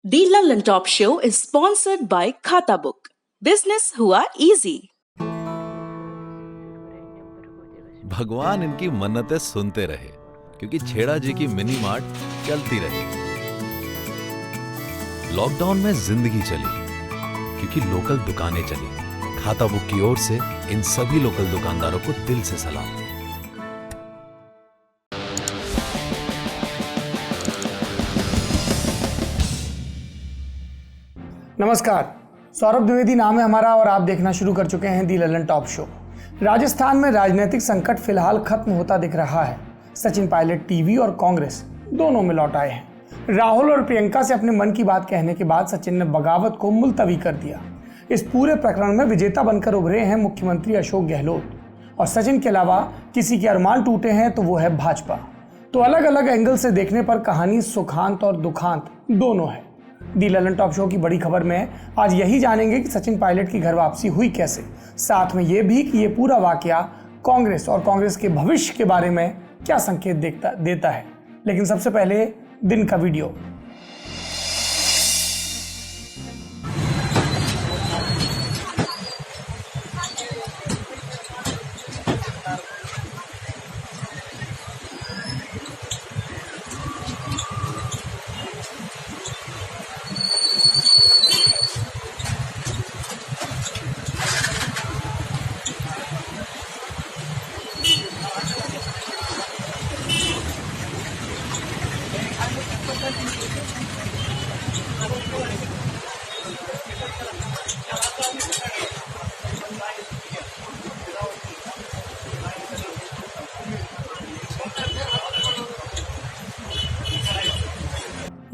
The London Top Show is sponsored by Khata Book. Business हुआ easy. भगवान इनकी मन्नतें सुनते रहे क्योंकि छेड़ा जी की मिनी मार्ट चलती रही। लॉकडाउन में जिंदगी चली क्योंकि लोकल दुकानें चली। खाता बुक की ओर से इन सभी लोकल दुकानदारों को दिल से सलाम। नमस्कार, सौरभ द्विवेदी नाम है हमारा और आप देखना शुरू कर चुके हैं दी ललन टॉप शो। राजस्थान में राजनीतिक संकट फिलहाल खत्म होता दिख रहा है। सचिन पायलट टीवी और कांग्रेस दोनों में लौट आए हैं। राहुल और प्रियंका से अपने मन की बात कहने के बाद सचिन ने बगावत को मुलतवी कर दिया। इस पूरे प्रकरण में विजेता बनकर उभरे हैं मुख्यमंत्री अशोक गहलोत और सचिन के अलावा किसी के अरमान टूटे हैं तो वो है भाजपा। तो अलग अलग एंगल से देखने पर कहानी सुखांत और दुखांत दोनों है। दी ललन टॉप शो की बड़ी खबर में आज यही जानेंगे कि सचिन पायलट की घर वापसी हुई कैसे, साथ में ये भी कि ये पूरा वाकया कांग्रेस और कांग्रेस के भविष्य के बारे में क्या संकेत देता है। लेकिन सबसे पहले दिन का वीडियो।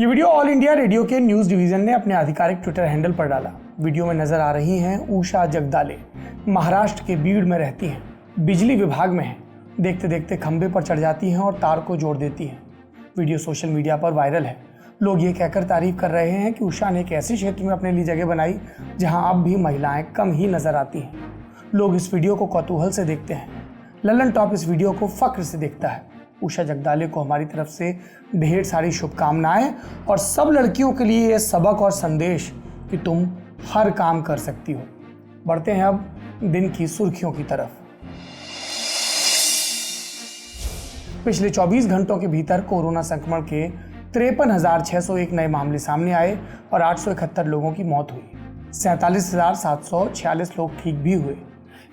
ये वीडियो ऑल इंडिया रेडियो के न्यूज़ डिवीज़न ने अपने आधिकारिक ट्विटर हैंडल पर डाला। वीडियो में नजर आ रही हैं उषा जगदाले। महाराष्ट्र के बीड़ में रहती हैं, बिजली विभाग में हैं। देखते देखते खंबे पर चढ़ जाती हैं और तार को जोड़ देती हैं। वीडियो सोशल मीडिया पर वायरल है। लोग ये कहकर तारीफ कर रहे हैं कि उषा ने एक ऐसे क्षेत्र में अपने लिए जगह बनाई जहाँ अब भी महिलाएं कम ही नजर आती हैं। लोग इस वीडियो को कौतूहल से देखते हैं। ललन टॉप इस वीडियो को फख्र से देखता है। उषा जगदाले को हमारी तरफ से ढेर सारी शुभकामनाएं और सब लड़कियों के लिए यह सबक और संदेश कि तुम हर काम कर सकती हो। बढ़ते हैं अब दिन की सुर्खियों की तरफ। पिछले 24 घंटों के भीतर कोरोना संक्रमण के 53,601 नए मामले सामने आए और 871 लोगों की मौत हुई। 47,746 लोग ठीक भी हुए।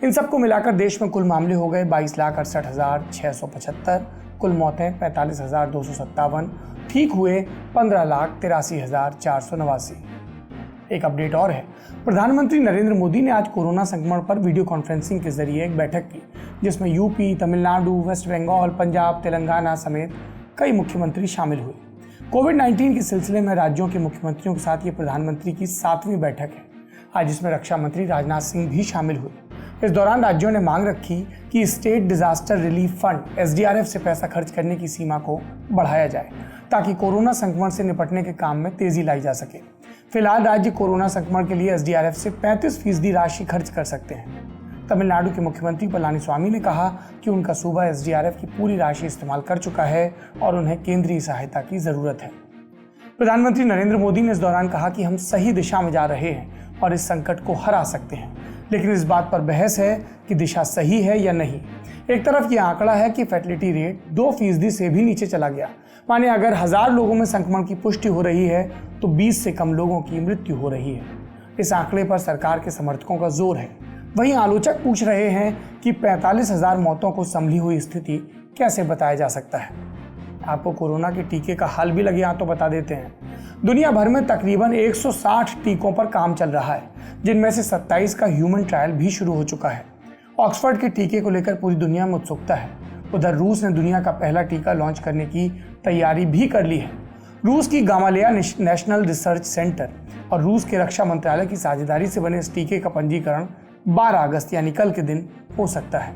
इन सबको मिलाकर देश में कुल मामले हो गए 22,68,675, कुल मौतें 45,257, ठीक हुए 15,83,489। एक अपडेट और है, प्रधानमंत्री नरेंद्र मोदी ने आज कोरोना संक्रमण पर वीडियो कॉन्फ्रेंसिंग के जरिए एक बैठक की, जिसमें यूपी, तमिलनाडु, वेस्ट बंगाल, पंजाब, तेलंगाना समेत कई मुख्यमंत्री शामिल हुए। कोविड-19 के सिलसिले में राज्यों के मुख्यमंत्रियों के साथ ये प्रधानमंत्री की 7वीं बैठक है। आज इसमें रक्षा मंत्री राजनाथ सिंह भी शामिल हुए। इस दौरान राज्यों ने मांग रखी कि state disaster relief fund SDRF से पैसा खर्च करने की सीमा को बढ़ाया जाए ताकि कोरोना संक्रमण से निपटने के काम में तेजी लाई जा सके। फिलहाल राज्य कोरोना संक्रमण के लिए SDRF से 35% राशि खर्च कर सकते हैं। तमिलनाडु के मुख्यमंत्री पलानीस्वामी ने कहा कि उनका सूबा SDRF की पूरी राशि इस्तेमाल कर चुका है और उन्हें केंद्रीय सहायता की जरूरत है। प्रधानमंत्री नरेंद्र मोदी ने इस दौरान कहा कि हम सही दिशा में जा रहे हैं और इस संकट को हरा सकते हैं, लेकिन इस बात पर बहस है कि दिशा सही है या नहीं। एक तरफ ये आंकड़ा है कि फर्टिलिटी रेट 2% से भी नीचे चला गया। माने अगर 1000 लोगों में संक्रमण की पुष्टि हो रही है तो 20 से कम लोगों की मृत्यु हो रही है। इस आंकड़े पर सरकार के समर्थकों का जोर है। वहीं आलोचक पूछ रहे हैं कि 45,000 मौतों को संभली हुई स्थिति कैसे बताया जा सकता है। आपको कोरोना के टीके का हाल भी लगे तो बता देते हैं। दुनिया भर में तकरीबन 160 टीकों पर काम चल रहा है, जिनमें से 27 का ह्यूमन ट्रायल भी शुरू हो चुका है। ऑक्सफोर्ड के टीके को लेकर पूरी दुनिया में उत्सुकता है। उधर रूस ने दुनिया का पहला टीका लॉन्च करने की तैयारी भी कर ली है। रूस की गामालेया नेशनल रिसर्च सेंटर और रूस के रक्षा मंत्रालय की साझेदारी से बने इस टीके का पंजीकरण 12 अगस्त यानी कल के दिन हो सकता है।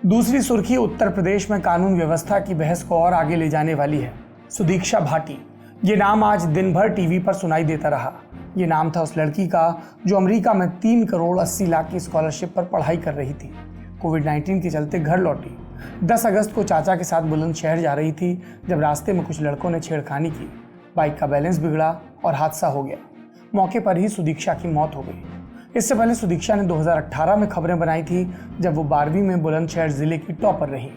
दूसरी सुर्खी उत्तर प्रदेश में कानून व्यवस्था की बहस को और आगे ले जाने वाली है। सुदीक्षा भाटी, ये नाम आज दिन भर टीवी पर सुनाई देता रहा। ये नाम था उस लड़की का जो अमेरिका में 3 करोड़ 80 लाख की स्कॉलरशिप पर पढ़ाई कर रही थी। कोविड-19 के चलते घर लौटी। 10 अगस्त को चाचा के साथ बुलंदशहर जा रही थी जब रास्ते में कुछ लड़कों ने छेड़खानी की। बाइक का बैलेंस बिगड़ा और हादसा हो गया। मौके पर ही सुदीक्षा की मौत हो गई। इससे पहले सुदीक्षा ने 2018 में खबरें बनाई थी जब वो 12वीं में बुलंदशहर जिले की टॉपर रही।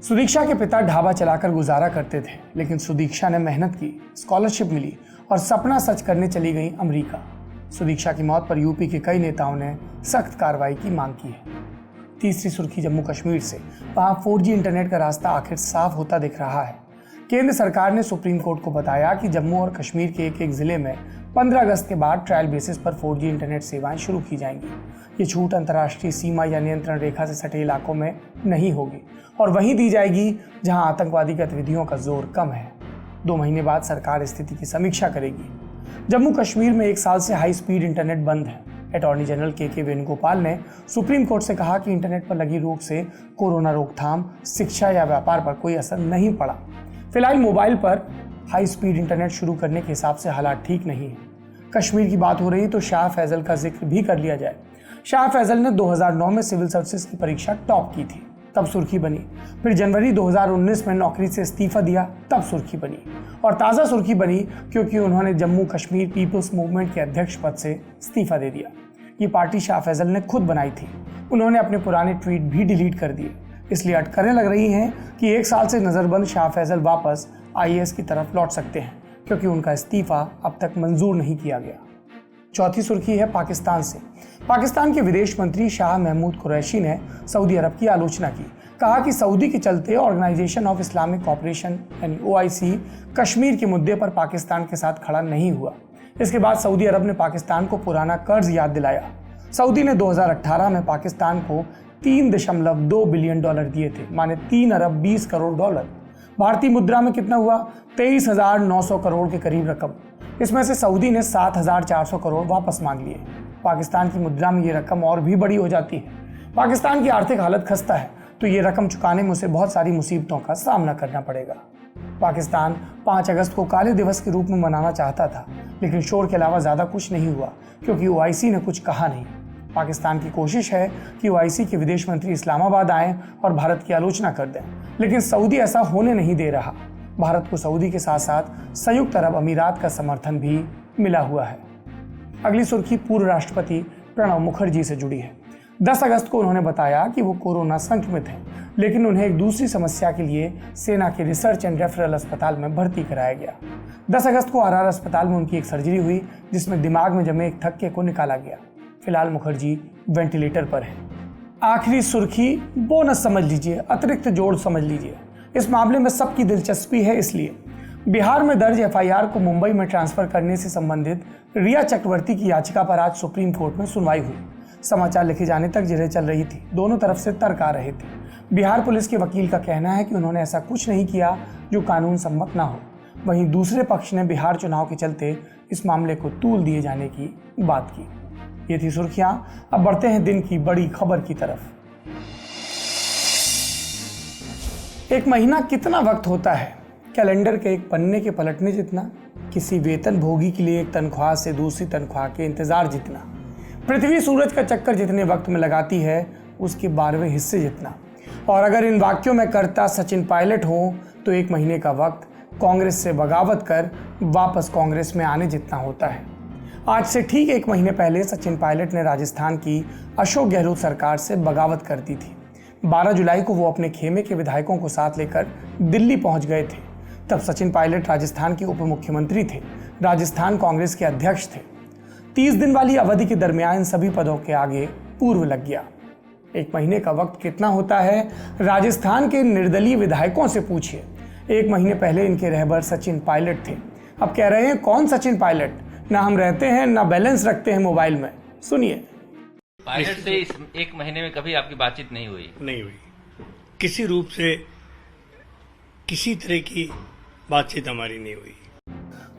सुदीक्षा के पिता ढाबा चलाकर गुजारा करते थे, लेकिन सुदीक्षा ने मेहनत की, स्कॉलरशिप मिली और सपना सच करने चली गई अमेरिका। सुदीक्षा की मौत पर यूपी के कई नेताओं ने सख्त कार्रवाई की मांग की है। तीसरी सुर्खी जम्मू कश्मीर से। वहां 4G इंटरनेट का रास्ता आखिर साफ होता दिख रहा है। केंद्र सरकार ने सुप्रीम कोर्ट को बताया कि जम्मू और कश्मीर के एक जिले में 15 अगस्त के बाद ट्रायल बेसिस पर 4G इंटरनेट सेवाएं शुरू की जाएंगी। ये छूट अंतर्राष्ट्रीय सीमा या नियंत्रण रेखा से सटे इलाकों में नहीं होगी और वहीं दी जाएगी जहां आतंकवादी गतिविधियों का जोर कम है। 2 महीने बाद सरकार स्थिति की समीक्षा करेगी। जम्मू कश्मीर में 1 साल से हाई स्पीड इंटरनेट बंद है। अटॉर्नी जनरल के वेणुगोपाल ने सुप्रीम कोर्ट से कहा कि इंटरनेट पर लगी रोक से कोरोना रोकथाम, शिक्षा या व्यापार पर कोई असर नहीं पड़ा। फिलहाल मोबाइल पर हाई स्पीड इंटरनेट शुरू करने के हिसाब से हालात ठीक नहीं है। कश्मीर की बात हो रही तो शाह फैजल का जिक्र भी कर लिया जाए। शाह फैजल ने 2009 में सिविल सर्विसेज की परीक्षा टॉप की थी, तब सुर्खी बनी। फिर जनवरी 2019 में नौकरी से इस्तीफा दिया, तब सुर्खी बनी। और ताज़ा सुर्खी बनी क्योंकि उन्होंने जम्मू कश्मीर पीपल्स मूवमेंट के अध्यक्ष पद से इस्तीफा दे दिया। ये पार्टी शाह फैजल ने खुद बनाई थी। उन्होंने अपने पुराने ट्वीट भी डिलीट कर दिए। इसलिए अटकलें लग रही हैं कि 1 साल से नज़रबंद शाह फैजल वापस IAS की तरफ लौट सकते हैं, क्योंकि उनका इस्तीफा अब तक मंजूर नहीं किया गया। चौथी सुर्खी है पाकिस्तान से। पाकिस्तान के विदेश मंत्री शाह महमूद कुरैशी ने सऊदी अरब की आलोचना की। कहा कि सऊदी के चलते ऑर्गेनाइजेशन ऑफ इस्लामिक कॉपरेशन यानी OIC कश्मीर के मुद्दे पर पाकिस्तान के साथ खड़ा नहीं हुआ। इसके बाद सऊदी अरब ने पाकिस्तान को पुराना कर्ज याद दिलाया। सऊदी ने 2018 में पाकिस्तान को $3.2 बिलियन दिए थे, माने 3 अरब 20 करोड़ डॉलर। भारतीय मुद्रा में कितना हुआ? 23,900 करोड़ के करीब रकम। इसमें से सऊदी ने 7,400 करोड़ वापस मांग लिए। पाकिस्तान की मुद्रा में ये रकम और भी बड़ी हो जाती है। पाकिस्तान की आर्थिक हालत खस्ता है, तो ये रकम चुकाने में उसे बहुत सारी मुसीबतों का सामना करना पड़ेगा। पाकिस्तान 5 अगस्त को काले दिवस के रूप में मनाना चाहता था, लेकिन शोर के अलावा ज़्यादा कुछ नहीं हुआ क्योंकि OIC ने कुछ कहा नहीं। पाकिस्तान की कोशिश है कि OIC के विदेश मंत्री इस्लामाबाद आएं और भारत की आलोचना कर दें, लेकिन सऊदी ऐसा होने नहीं दे रहा। भारत को सऊदी के साथ साथ संयुक्त अरब अमीरात का समर्थन भी मिला हुआ है। अगली सुर्खी पूर्व राष्ट्रपति प्रणब मुखर्जी से जुड़ी है। 10 अगस्त को उन्होंने बताया कि वो कोरोना संक्रमित हैं, लेकिन उन्हें एक दूसरी समस्या के लिए सेना के रिसर्च एंड रेफरल अस्पताल में भर्ती कराया गया। 10 अगस्त को RR अस्पताल में उनकी एक सर्जरी हुई, जिसमें दिमाग में जमे एक थक्के को निकाला गया। फिलहाल मुखर्जी वेंटिलेटर पर है। आखिरी सुर्खी बोनस समझ लीजिए, अतिरिक्त जोड़ समझ लीजिए। इस मामले में सबकी दिलचस्पी है, इसलिए बिहार में दर्ज FIR को मुंबई में ट्रांसफर करने से संबंधित रिया चक्रवर्ती की याचिका पर आज सुप्रीम कोर्ट में सुनवाई हुई। समाचार लिखे जाने तक जिरह चल रही थी, दोनों तरफ से तर्क आ रहे थे। बिहार पुलिस के वकील का कहना है कि उन्होंने ऐसा कुछ नहीं किया जो कानून सम्मत ना हो। वहीं दूसरे पक्ष ने बिहार चुनाव के चलते इस मामले को तूल दिए जाने की बात की। ये थी सुर्खियां। अब बढ़ते हैं दिन की बड़ी खबर की तरफ। एक महीना कितना वक्त होता है? कैलेंडर के एक पन्ने के पलटने जितना, किसी वेतन भोगी के लिए एक तनख्वाह से दूसरी तनख्वाह के इंतजार जितना, पृथ्वी सूरज का चक्कर जितने वक्त में लगाती है उसके 12वें हिस्से जितना। और अगर इन वाक्यों में कर्ता सचिन पायलट हो तो 1 महीने का वक्त कांग्रेस से बगावत कर वापस कांग्रेस में आने जितना होता है। आज से ठीक 1 महीने पहले सचिन पायलट ने राजस्थान की अशोक गहलोत सरकार से बगावत कर दी थी। 12 जुलाई को वो अपने खेमे के विधायकों को साथ लेकर दिल्ली पहुंच गए थे। तब सचिन पायलट राजस्थान के उप मुख्यमंत्री थे, राजस्थान कांग्रेस के अध्यक्ष थे। 30 दिन वाली अवधि के दरमियान इन सभी पदों के आगे पूर्व लग गया। 1 महीने का वक्त कितना होता है? राजस्थान के निर्दलीय विधायकों से पूछिए। 1 महीने पहले इनके रहबर सचिन पायलट थे। अब कह रहे हैं कौन सचिन पायलट? ना हम रहते हैं ना बैलेंस रखते हैं मोबाइल में। सुनिए। पायलट से इस 1 महीने में कभी आपकी बातचीत नहीं हुई? नहीं हुई, किसी रूप से किसी तरह की बातचीत हमारी नहीं हुई।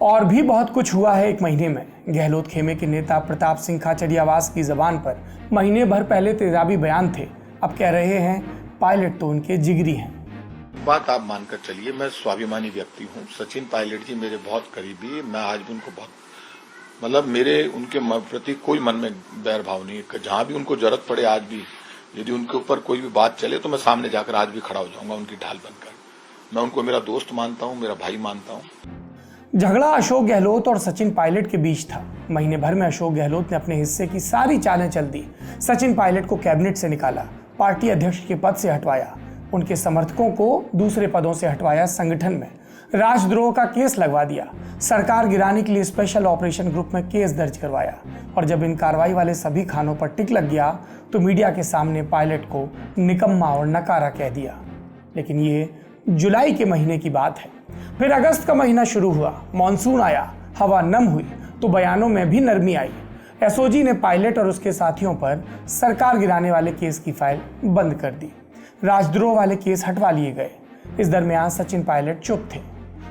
और भी बहुत कुछ हुआ है 1 महीने में। गहलोत खेमे के नेता प्रताप सिंह खाचरियावास की जबान पर महीने भर पहले तेजाबी बयान थे। अब कह रहे हैं पायलट तो उनके जिगरी हैं। बात आप मानकर चलिए, मैं स्वाभिमानी व्यक्ति हूँ। सचिन पायलट जी मेरे बहुत करीबी, मैं आज भी उनको बहुत मतलब मेरे उनके प्रति कोई मन में बैर भाव नहीं है। जहां भी उनको जरूरत पड़े, आज भी यदि उनके ऊपर कोई भी बात चले तो मैं सामने जाकर आज भी खड़ा हो जाऊंगा उनकी ढाल बनकर। मैं उनको मेरा दोस्त मानता हूं, मेरा भाई मानता हूं। झगड़ा अशोक गहलोत और सचिन पायलट के बीच था। महीने भर में अशोक गहलोत ने अपने हिस्से की सारी चालें चल दी। सचिन पायलट को कैबिनेट से निकाला, पार्टी अध्यक्ष के पद से हटवाया, उनके समर्थकों को दूसरे पदों से हटवाया, संगठन में राजद्रोह का केस लगवा दिया, सरकार गिराने के लिए स्पेशल ऑपरेशन ग्रुप में केस दर्ज करवाया। और जब इन कार्रवाई वाले सभी खानों पर टिक लग गया तो मीडिया के सामने पायलट को निकम्मा और नकारा कह दिया। लेकिन ये जुलाई के महीने की बात है। फिर अगस्त का महीना शुरू हुआ, मॉनसून आया, हवा नम हुई तो बयानों में भी नरमी आई। एसओजी ने पायलट और उसके साथियों पर सरकार गिराने वाले केस की फाइल बंद कर दी, राजद्रोह वाले केस हटवा लिए गए। इस दरमियान सचिन पायलट चुप थे।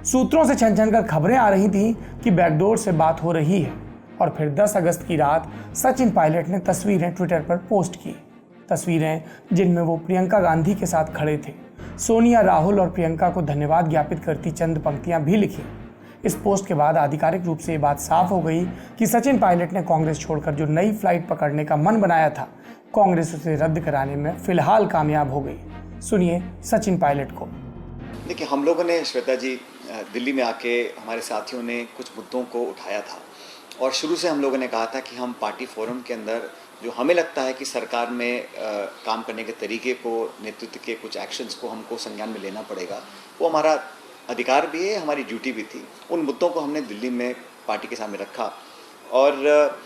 सूत्रों से छन छन कर खबरें आ रही थी कि बैकडोर से बात हो रही है। और फिर 10 अगस्त की रात सचिन पायलट ने तस्वीरें ट्विटर पर पोस्ट की, तस्वीरें जिनमें वो प्रियंका गांधी के साथ खड़े थे। सोनिया, राहुल और प्रियंका को धन्यवाद ज्ञापित करती चंद पंक्तियां भी लिखी। इस पोस्ट के बाद आधिकारिक रूप से ये बात साफ हो गई कि सचिन पायलट ने कांग्रेस छोड़कर जो नई फ्लाइट पकड़ने का मन बनाया था, कांग्रेस उसे रद्द कराने में फिलहाल कामयाब हो गई। सुनिए सचिन पायलट को। देखिए, हम लोगों ने, श्वेता जी, दिल्ली में आके हमारे साथियों ने कुछ मुद्दों को उठाया था और शुरू से हम लोगों ने कहा था कि हम पार्टी फोरम के अंदर जो हमें लगता है कि सरकार में काम करने के तरीके को, नेतृत्व के कुछ एक्शंस को हमको संज्ञान में लेना पड़ेगा, वो हमारा अधिकार भी है, हमारी ड्यूटी भी थी। उन मुद्दों को हमने दिल्ली में पार्टी के सामने रखा और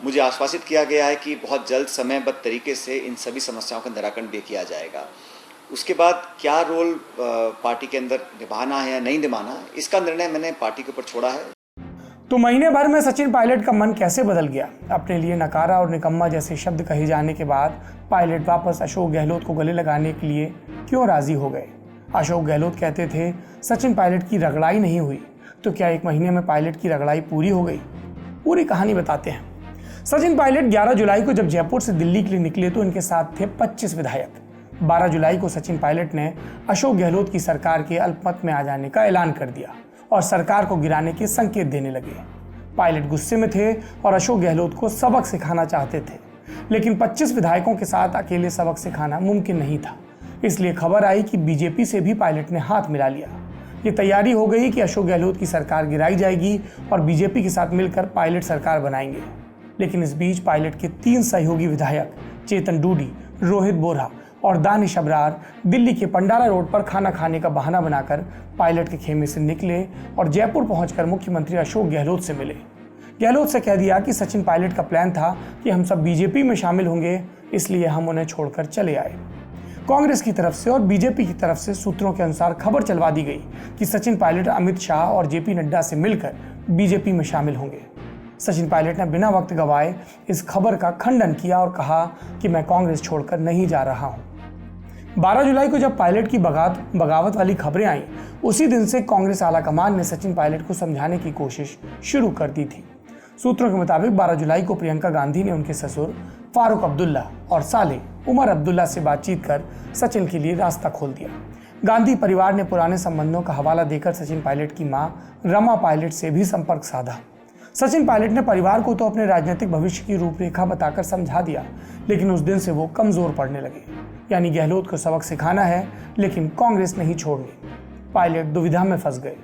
मुझे आश्वासित किया गया है कि बहुत जल्द समयबद्ध तरीके से इन सभी समस्याओं का निराकरण भी किया जाएगा। उसके बाद क्या रोल पार्टी के अंदर निभाना है या नहीं निभाना, इसका निर्णय मैंने पार्टी के ऊपर छोड़ा है। तो महीने भर में सचिन पायलट का मन कैसे बदल गया? अपने लिए नकारा और निकम्मा जैसे शब्द कहे जाने के बाद पायलट वापस अशोक गहलोत को गले लगाने के लिए क्यों राजी हो गए? अशोक गहलोत कहते थे सचिन पायलट की रगड़ाई नहीं हुई, तो क्या एक महीने में पायलट की रगड़ाई पूरी हो गई? पूरी कहानी बताते हैं। सचिन पायलट 11 जुलाई को जब जयपुर से दिल्ली के लिए निकले तो इनके साथ थे 25 विधायक। 12 जुलाई को सचिन पायलट ने अशोक गहलोत की सरकार के अल्पमत में आ जाने का ऐलान कर दिया और सरकार को गिराने के संकेत देने लगे। पायलट गुस्से में थे और अशोक गहलोत को सबक सिखाना चाहते थे, लेकिन 25 विधायकों के साथ अकेले सबक सिखाना मुमकिन नहीं था। इसलिए खबर आई कि बीजेपी से भी पायलट ने हाथ मिला लिया। ये तैयारी हो गई कि अशोक गहलोत की सरकार गिराई जाएगी और बीजेपी के साथ मिलकर पायलट सरकार बनाएंगे। लेकिन इस बीच पायलट के 3 सहयोगी विधायक चेतन डूडी, रोहित बोरा और दानिश अबरार दिल्ली के पंडारा रोड पर खाना खाने का बहाना बनाकर पायलट के खेमे से निकले और जयपुर पहुंचकर मुख्यमंत्री अशोक गहलोत से मिले। गहलोत से कह दिया कि सचिन पायलट का प्लान था कि हम सब बीजेपी में शामिल होंगे, इसलिए हम उन्हें छोड़कर चले आए। कांग्रेस की तरफ से और बीजेपी की तरफ से सूत्रों के अनुसार खबर चलवा दी गई कि सचिन पायलट अमित शाह और जेपी नड्डा से मिलकर बीजेपी में शामिल होंगे। सचिन पायलट ने बिना वक्त गवाए इस खबर का खंडन किया और कहा कि मैं कांग्रेस छोड़कर नहीं जा रहा हूं। 12 जुलाई को जब पायलट की बगावत वाली खबरें आईं, उसी दिन से कांग्रेस आलाकमान ने सचिन पायलट को समझाने की कोशिश शुरू कर दी थी। सूत्रों के मुताबिक 12 जुलाई को प्रियंका गांधी ने उनके ससुर फारूक अब्दुल्ला और साले उमर अब्दुल्ला से बातचीत कर सचिन के लिए रास्ता खोल दिया। गांधी परिवार ने पुराने संबंधों का हवाला देकर सचिन पायलट की मां रमा पायलट से भी संपर्क साधा। सचिन पायलट ने परिवार को तो अपने राजनीतिक भविष्य की रूपरेखा बताकर समझा दिया, लेकिन उस दिन से वो कमजोर पड़ने लगे। यानी गहलोत को सबक सिखाना है, लेकिन कांग्रेस नहीं छोड़नी। पायलट दुविधा में फंस गए।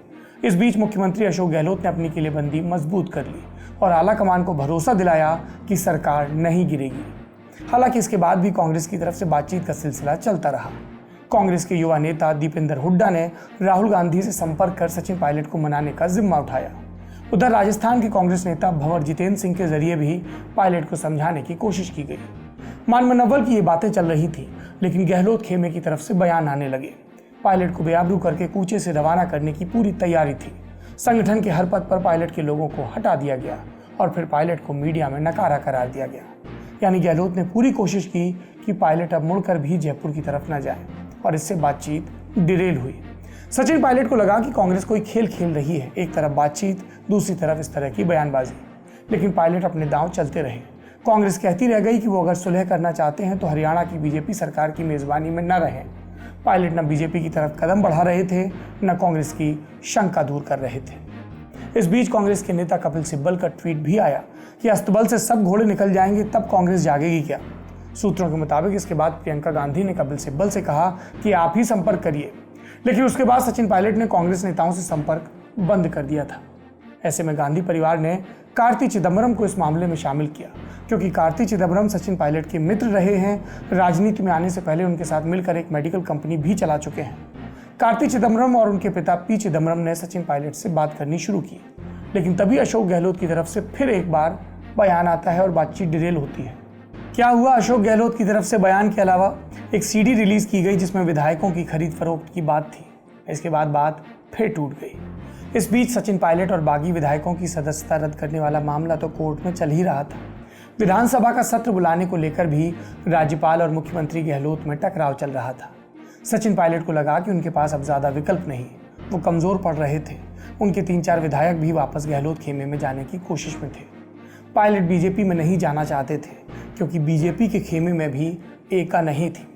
इस बीच मुख्यमंत्री अशोक गहलोत ने अपनी किलेबंदी मजबूत कर ली और आलाकमान को भरोसा दिलाया कि सरकार नहीं गिरेगी। हालांकि इसके बाद भी कांग्रेस की तरफ से बातचीत का सिलसिला चलता रहा। कांग्रेस के युवा नेता दीपेंद्र हुड्डा ने राहुल गांधी से संपर्क कर सचिन पायलट को मनाने का जिम्मा उठाया। उधर राजस्थान के कांग्रेस नेता भंवर जितेंद्र सिंह के जरिए भी पायलट को समझाने की कोशिश की गई। मान मनव्वल की ये बातें चल रही थी, लेकिन गहलोत खेमे की तरफ से बयान आने लगे। पायलट को बेआबरू करके कूचे से रवाना करने की पूरी तैयारी थी। संगठन के हर पद पर पायलट के लोगों को हटा दिया गया और फिर पायलट को मीडिया में नकारा करार दिया गया। यानी गहलोत ने पूरी कोशिश की कि पायलट अब मुड़कर भी जयपुर की तरफ न जाए और इससे बातचीत डिरेल हुई। सचिन पायलट को लगा कि कांग्रेस कोई खेल खेल रही है, एक तरफ बातचीत, दूसरी तरफ इस तरह की बयानबाजी। लेकिन पायलट अपने दांव चलते रहे। कांग्रेस कहती रह गई कि वो अगर सुलह करना चाहते हैं तो हरियाणा की बीजेपी सरकार की मेजबानी में न रहें। पायलट न बीजेपी की तरफ कदम बढ़ा रहे थे, न कांग्रेस की शंका दूर कर रहे थे। इस बीच कांग्रेस के नेता कपिल सिब्बल का ट्वीट भी आया कि अस्तबल से सब घोड़े निकल जाएंगे तब कांग्रेस जागेगी क्या। सूत्रों के मुताबिक इसके बाद प्रियंका गांधी ने कपिल सिब्बल से कहा कि आप ही संपर्क करिए, लेकिन उसके बाद सचिन पायलट ने कांग्रेस नेताओं से संपर्क बंद कर दिया था। ऐसे में गांधी परिवार ने कार्ति चिदम्बरम को इस मामले में शामिल किया, क्योंकि कार्ति चिदम्बरम सचिन पायलट के मित्र रहे हैं। राजनीति में आने से पहले उनके साथ मिलकर एक मेडिकल कंपनी भी चला चुके हैं। कार्ति चिदम्बरम और उनके पिता पी चिदम्बरम ने सचिन पायलट से बात करनी शुरू की, लेकिन तभी अशोक गहलोत की तरफ से फिर एक बार बयान आता है और बातचीत डिरेल होती है। क्या हुआ? अशोक गहलोत की तरफ से बयान के अलावा एक सीडी रिलीज की गई जिसमें विधायकों की खरीद फरोख्त की बात थी। इसके बाद बात फिर टूट गई। इस बीच सचिन पायलट और बागी विधायकों की सदस्यता रद्द करने वाला मामला तो कोर्ट में चल ही रहा था। विधानसभा का सत्र बुलाने को लेकर भी राज्यपाल और मुख्यमंत्री गहलोत में टकराव चल रहा था। सचिन पायलट को लगा कि उनके पास अब ज़्यादा विकल्प नहीं, वो कमज़ोर पड़ रहे थे। उनके 3-4 विधायक भी वापस गहलोत खेमे में जाने की कोशिश में थे। पायलट बीजेपी में नहीं जाना चाहते थे, क्योंकि बीजेपी के खेमे में भी एका नहीं थी।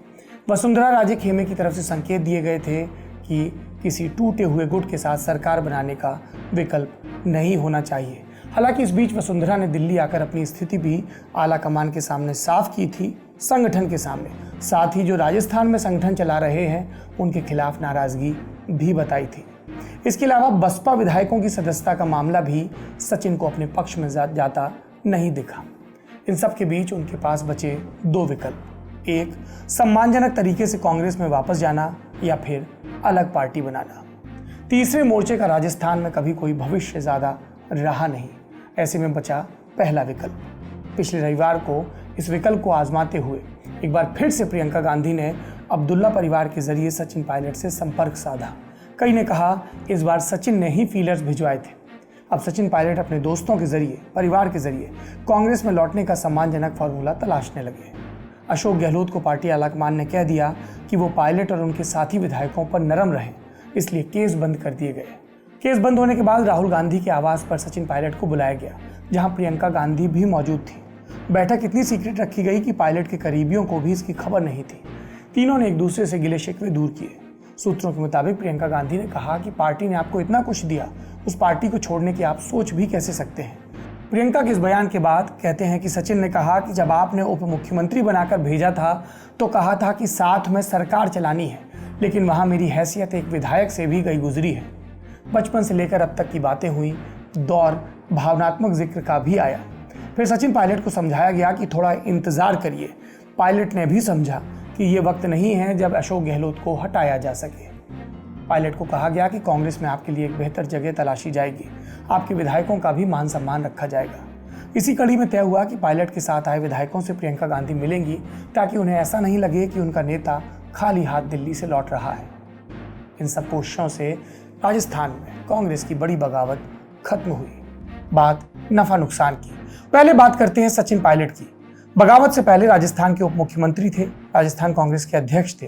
वसुंधरा राजे खेमे की तरफ से संकेत दिए गए थे कि किसी टूटे हुए गुट के साथ सरकार बनाने का विकल्प नहीं होना चाहिए। हालांकि इस बीच वसुंधरा ने दिल्ली आकर अपनी स्थिति भी आला कमान के सामने साफ की थी, संगठन के सामने। साथ ही जो राजस्थान में संगठन चला रहे हैं उनके खिलाफ नाराजगी भी बताई थी। इसके अलावा बसपा विधायकों की सदस्यता का मामला भी सचिन को अपने पक्ष में जाता नहीं दिखा। इन सब के बीच उनके पास बचे 2 विकल्प, एक सम्मानजनक तरीके से कांग्रेस में वापस जाना या फिर अलग पार्टी बनाना। तीसरे मोर्चे का राजस्थान में कभी कोई भविष्य ज़्यादा रहा नहीं। ऐसे में बचा पहला विकल्प। पिछले रविवार को इस विकल्प को आजमाते हुए एक बार फिर से प्रियंका गांधी ने अब्दुल्ला परिवार के जरिए सचिन पायलट से संपर्क साधा। कई ने कहा इस बार सचिन ने ही फीलर्स भिजवाए थे। अब सचिन पायलट अपने दोस्तों के जरिए, परिवार के जरिए कांग्रेस में लौटने का सम्मानजनक फार्मूला तलाशने लगे। अशोक गहलोत को पार्टी आलाकमान ने कह दिया कि वो पायलट और उनके साथी विधायकों पर नरम रहे, इसलिए केस बंद कर दिए गए। केस बंद होने के बाद राहुल गांधी के आवास पर सचिन पायलट को बुलाया गया, जहां प्रियंका गांधी भी मौजूद थी। बैठक इतनी सीक्रेट रखी गई कि पायलट के करीबियों को भी इसकी खबर नहीं थी। तीनों ने एक दूसरे से गिले शिकवे दूर किए। सूत्रों के मुताबिक प्रियंका गांधी ने कहा कि पार्टी ने आपको इतना कुछ दिया, उस पार्टी को छोड़ने की आप सोच भी कैसे सकते हैं। प्रियंका के इस बयान के बाद कहते हैं कि सचिन ने कहा कि जब आपने उप मुख्यमंत्री बनाकर भेजा था तो कहा था कि साथ में सरकार चलानी है, लेकिन वहाँ मेरी हैसियत एक विधायक से भी गई गुजरी है। बचपन से लेकर अब तक की बातें हुई, दौर भावनात्मक जिक्र का भी आया। फिर सचिन पायलट को समझाया गया कि थोड़ा इंतज़ार करिए। पायलट ने भी समझा कि ये वक्त नहीं है जब अशोक गहलोत को हटाया जा सके। पायलट को कहा गया कि कांग्रेस में आपके लिए एक बेहतर जगह तलाशी जाएगी, आपके विधायकों का भी मान सम्मान रखा जाएगा। इसी कड़ी में तय हुआ कि पायलट के साथ आए विधायकों से प्रियंका गांधी मिलेंगी, ताकि उन्हें ऐसा नहीं लगे कि उनका नेता खाली हाथ दिल्ली से लौट रहा है। इन सब कोशिशों से राजस्थान में कांग्रेस की बड़ी बगावत खत्म हुई। बात नफा नुकसान की। पहले बात करते हैं सचिन पायलट की। बगावत से पहले राजस्थान के उप मुख्यमंत्री थे, राजस्थान कांग्रेस के अध्यक्ष थे,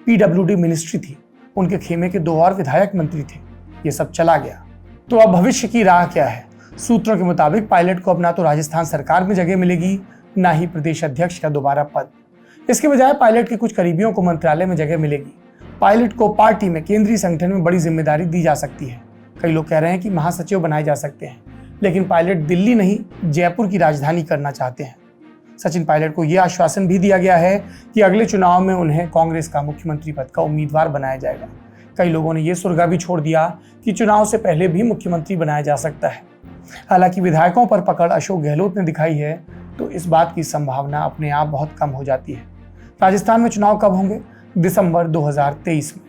पीडब्ल्यूडी मिनिस्ट्री थी, उनके खेमे के 2 और विधायक मंत्री थे। ये सब चला गया, तो अब भविष्य की राह क्या है? सूत्रों के मुताबिक पायलट को अब ना तो राजस्थान सरकार में जगह मिलेगी, ना ही प्रदेश अध्यक्ष का दोबारा पद। इसके बजाय पायलट के कुछ करीबियों को मंत्रालय में जगह मिलेगी। पायलट को पार्टी में, केंद्रीय संगठन में बड़ी जिम्मेदारी दी जा सकती है। कई लोग कह रहे हैं कि महासचिव बनाए जा सकते हैं, लेकिन पायलट दिल्ली नहीं, जयपुर की राजधानी करना चाहते हैं। सचिन पायलट को यह आश्वासन भी दिया गया है कि अगले चुनाव में उन्हें कांग्रेस का मुख्यमंत्री पद का उम्मीदवार बनाया जाएगा। कई लोगों ने यह सुर्गा भी छोड़ दिया कि चुनाव से पहले भी मुख्यमंत्री बनाया जा सकता है। हालांकि विधायकों पर पकड़ अशोक गहलोत ने दिखाई है, तो इस बात की संभावना अपने आप बहुत कम हो जाती है। राजस्थान में चुनाव कब होंगे? दिसंबर 2023 में।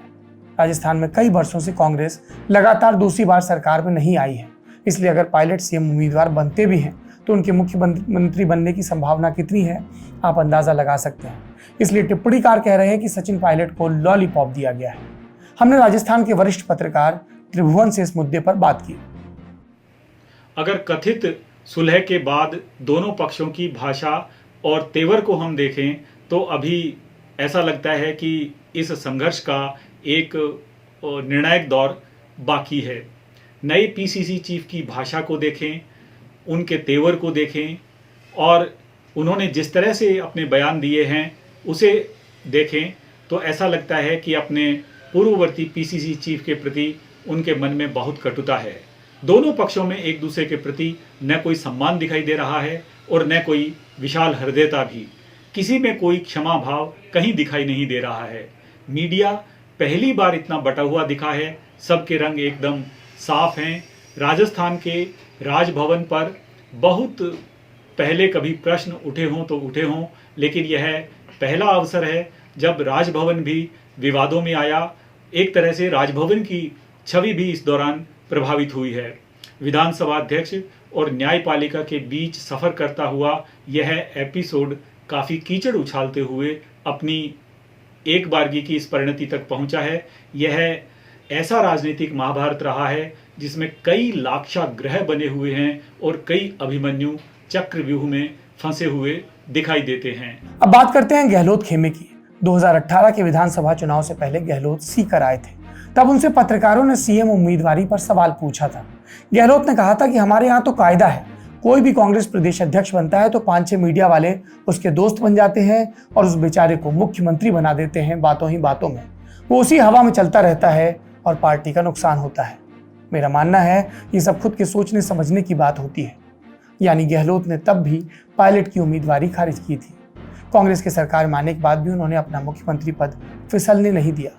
राजस्थान में कई वर्षों से कांग्रेस लगातार दूसरी बार सरकार में नहीं आई है, इसलिए अगर पायलट सीएम उम्मीदवार बनते भी हैं तो उनके मुख्यमंत्री बनने की संभावना कितनी है आप अंदाजा लगा सकते हैं। इसलिए टिप्पणीकार कह रहे हैं कि सचिन पायलट को लॉलीपॉप दिया गया है। हमने राजस्थान के वरिष्ठ पत्रकार त्रिभुवन से इस मुद्दे पर बात की। अगर कथित सुलह के बाद दोनों पक्षों की भाषा और तेवर को हम देखें तो अभी ऐसा लगता है कि इस संघर्ष का एक निर्णायक दौर बाकी है। नए पीसीसी चीफ की भाषा को देखें, उनके तेवर को देखें और उन्होंने जिस तरह से अपने बयान दिए हैं उसे देखें तो ऐसा लगता है कि अपने पूर्ववर्ती पीसीसी चीफ के प्रति उनके मन में बहुत कटुता है। दोनों पक्षों में एक दूसरे के प्रति न कोई सम्मान दिखाई दे रहा है और न कोई विशाल हृदयता भी। किसी में कोई क्षमा भाव कहीं दिखाई नहीं दे रहा है। मीडिया पहली बार इतना बटा हुआ दिखा है, सबके रंग एकदम साफ हैं। राजस्थान के राजभवन पर बहुत पहले कभी प्रश्न उठे हों तो उठे हों, लेकिन यह पहला अवसर है जब राजभवन भी विवादों में आया। एक तरह से राजभवन की छवि भी इस दौरान प्रभावित हुई है। विधानसभा अध्यक्ष और न्यायपालिका के बीच सफर करता हुआ यह एपिसोड काफी कीचड़ उछालते हुए अपनी एक बारगी की इस परिणति तक पहुंचा है। यह ऐसा राजनीतिक महाभारत रहा है जिसमें कई लाक्षागृह बने हुए हैं और कई अभिमन्यु चक्रव्यूह में फंसे हुए दिखाई देते हैं। अब बात करते हैं गहलोत खेमे की। 2018 के विधानसभा चुनाव से पहले गहलोत सीकर आए थे। तब उनसे पत्रकारों ने सीएम उम्मीदवारी पर सवाल पूछा था। गहलोत ने कहा था कि हमारे यहाँ तो कायदा है, कोई भी कांग्रेस प्रदेश अध्यक्ष बनता है तो 5-6 मीडिया वाले उसके दोस्त बन जाते हैं और उस बेचारे को मुख्यमंत्री बना देते हैं बातों ही बातों में। वो उसी हवा में चलता रहता है और पार्टी का नुकसान होता है। मेरा मानना है ये सब खुद के सोचने समझने की बात होती है। यानी गहलोत ने तब भी पायलट की उम्मीदवारी खारिज की थी। कांग्रेस की सरकार में आने के बाद भी उन्होंने अपना मुख्यमंत्री पद फिसलने नहीं दिया।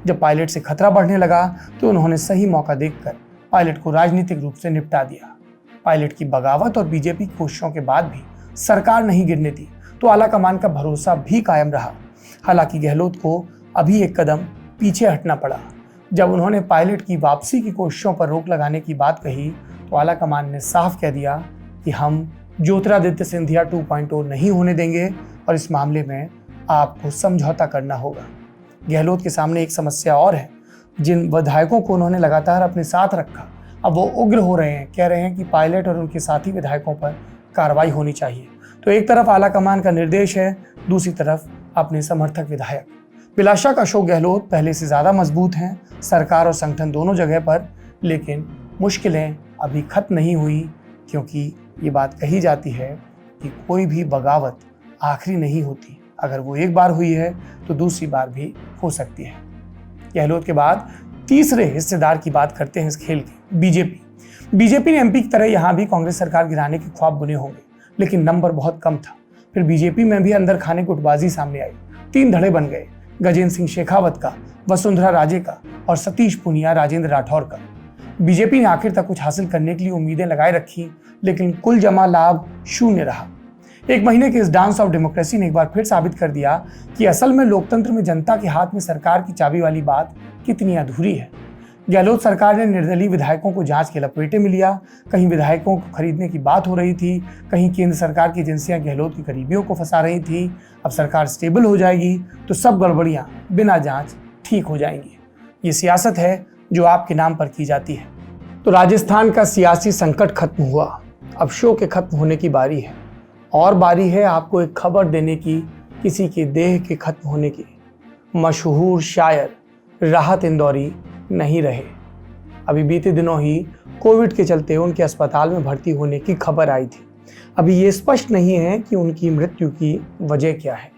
जब पायलट से खतरा बढ़ने लगा तो उन्होंने सही मौका देखकर पायलट को राजनीतिक रूप से निपटा दिया। पायलट की बगावत और बीजेपी की कोशिशों के बाद भी सरकार नहीं गिरने दी तो आलाकमान का भरोसा भी कायम रहा। हालांकि गहलोत को अभी एक कदम पीछे हटना पड़ा। जब उन्होंने पायलट की वापसी की कोशिशों पर रोक लगाने की बात कही तो आलाकमान ने साफ कह दिया कि हम ज्योतिरादित्य सिंधिया 2.0 नहीं होने देंगे और इस मामले में आपको समझौता करना होगा। गहलोत के सामने एक समस्या और है। जिन विधायकों को उन्होंने लगातार अपने साथ रखा अब वो उग्र हो रहे हैं, कह रहे हैं कि पायलट और उनके साथी विधायकों पर कार्रवाई होनी चाहिए। तो एक तरफ आलाकमान का निर्देश है, दूसरी तरफ अपने समर्थक विधायक। बिलाशक अशोक गहलोत पहले से ज्यादा मजबूत हैं, सरकार और संगठन दोनों जगह पर, लेकिन मुश्किलें अभी खत्म नहीं हुई, क्योंकि ये बात कही जाती है कि कोई भी बगावत आखिरी नहीं होती। अगर वो एक बार हुई है तो दूसरी बार भी हो सकती है। गहलोत के बाद तीसरे हिस्सेदार की बात करते हैं इस खेल की, बीजेपी ने एमपी की तरह यहाँ भी कांग्रेस सरकार गिराने के ख्वाब बुने होंगे, लेकिन नंबर बहुत कम था। फिर बीजेपी में भी अंदर खाने गुटबाजी सामने आई। 3 धड़े बन गए, गजेंद्र सिंह शेखावत का, वसुंधरा राजे का और सतीश पुनिया राजेंद्र राठौर का। बीजेपी ने आखिर तक कुछ हासिल करने के लिए उम्मीदें लगाए रखी, लेकिन कुल जमा लाभ शून्य रहा। 1 महीने के इस डांस ऑफ डेमोक्रेसी ने एक बार फिर साबित कर दिया कि असल में लोकतंत्र में जनता के हाथ में सरकार की चाबी वाली बात कितनी अधूरी है। गहलोत सरकार ने निर्दलीय विधायकों को जांच के लपेटे में लिया। कहीं विधायकों को खरीदने की बात हो रही थी, कहीं केंद्र सरकार की एजेंसियां गहलोत की करीबियों को फंसा रही थी। अब सरकार स्टेबल हो जाएगी तो सब गड़बड़ियां बिना जांच ठीक हो जाएंगी। ये सियासत है जो आपके नाम पर की जाती है। तो राजस्थान का सियासी संकट खत्म हुआ, अब शो के खत्म होने की बारी है। और बारी है आपको एक खबर देने की, किसी के देह के खत्म होने की। मशहूर शायर राहत इंदौरी नहीं रहे। अभी बीते दिनों ही कोविड के चलते उनके अस्पताल में भर्ती होने की खबर आई थी। अभी ये स्पष्ट नहीं है कि उनकी मृत्यु की वजह क्या है,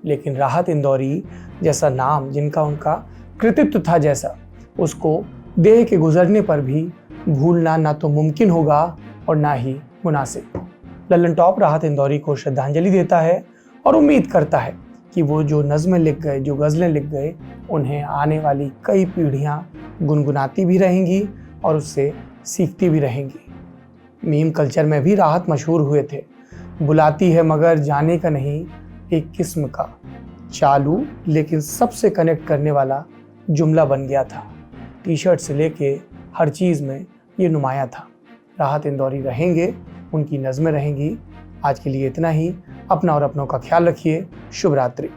लेकिन राहत इंदौरी जैसा नाम, जिनका उनका कृतित्व था जैसा, उसको देह के गुजरने पर भी भूलना ना तो मुमकिन होगा और ना ही मुनासिब। लल्लन टॉप राहत इंदौरी को श्रद्धांजलि देता है और उम्मीद करता है कि वो जो नज़में लिख गए, जो गज़लें लिख गए, उन्हें आने वाली कई पीढ़ियां गुनगुनाती भी रहेंगी और उससे सीखती भी रहेंगी। मीम कल्चर में भी राहत मशहूर हुए थे। बुलाती है मगर जाने का नहीं, एक किस्म का चालू लेकिन सबसे कनेक्ट करने वाला जुमला बन गया था। टी-शर्ट से लेके हर चीज़ में ये नुमाया था। राहत इंदौरी रहेंगे, उनकी नज़में रहेंगी। आज के लिए इतना ही। अपना और अपनों का ख्याल रखिए। शुभ रात्रि।